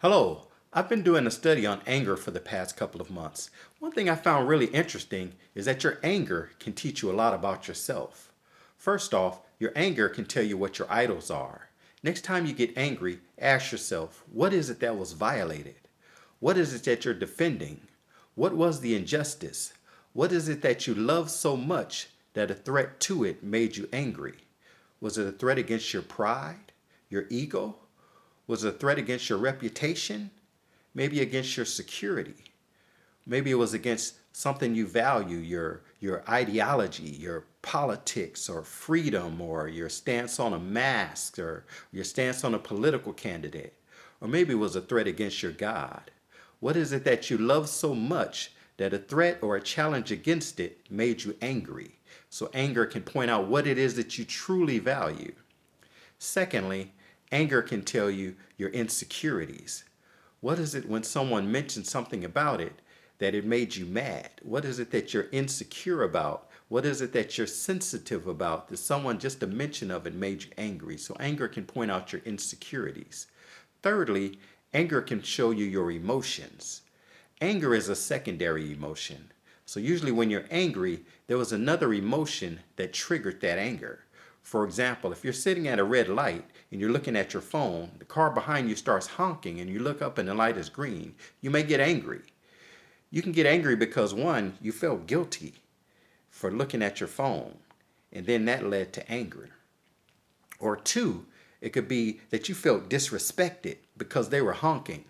Hello, I've been doing a study on anger for the past couple of months. One thing I found really interesting is that your anger can teach you a lot about yourself. First off, your anger can tell you what your idols are. Next time you get angry, ask yourself, what is it that was violated? What is it that you're defending? What was the injustice? What is it that you love so much that a threat to it made you angry? Was it a threat against your pride, your ego? Was it a threat against your reputation? Maybe against your security. Maybe it was against something you value, your ideology, your politics or freedom, or your stance on a mask, or your stance on a political candidate. Or maybe it was a threat against your God. What is it that you love so much that a threat or a challenge against it made you angry? So anger can point out what it is that you truly value. Secondly, anger can tell you your insecurities. What is it when someone mentions something about it that it made you mad? What is it that you're insecure about? What is it that you're sensitive about that someone just a mention of it made you angry? So anger can point out your insecurities. Thirdly, anger can show you your emotions. Anger is a secondary emotion. So usually when you're angry, there was another emotion that triggered that anger. For example, if you're sitting at a red light and you're looking at your phone, the car behind you starts honking and you look up and the light is green, you may get angry. You can get angry because one, you felt guilty for looking at your phone, and then that led to anger. Or two, it could be that you felt disrespected because they were honking,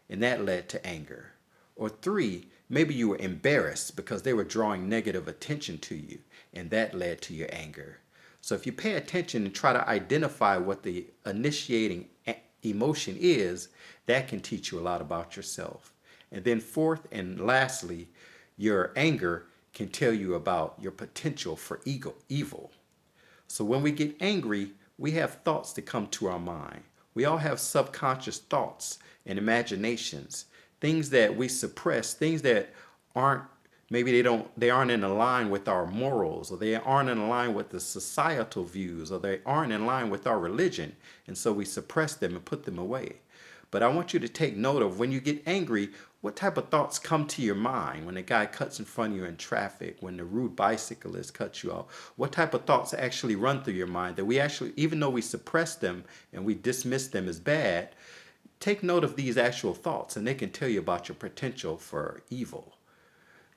and that led to anger. Or three, maybe you were embarrassed because they were drawing negative attention to you, and that led to your anger. So if you pay attention and try to identify what the initiating emotion is, that can teach you a lot about yourself. And then fourth and lastly, your anger can tell you about your potential for evil. So when we get angry, we have thoughts that come to our mind. We all have subconscious thoughts and imaginations, things that we suppress, things that aren't maybe they aren't in line with our morals, or they aren't in line with the societal views, or they aren't in line with our religion, and so we suppress them and put them away. But I want you to take note of when you get angry, what type of thoughts come to your mind when a guy cuts in front of you in traffic, when the rude bicyclist cuts you off. What type of thoughts actually run through your mind that we actually, even though we suppress them and we dismiss them as bad, take note of these actual thoughts and they can tell you about your potential for evil.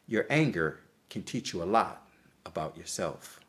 Your anger can teach you a lot about yourself.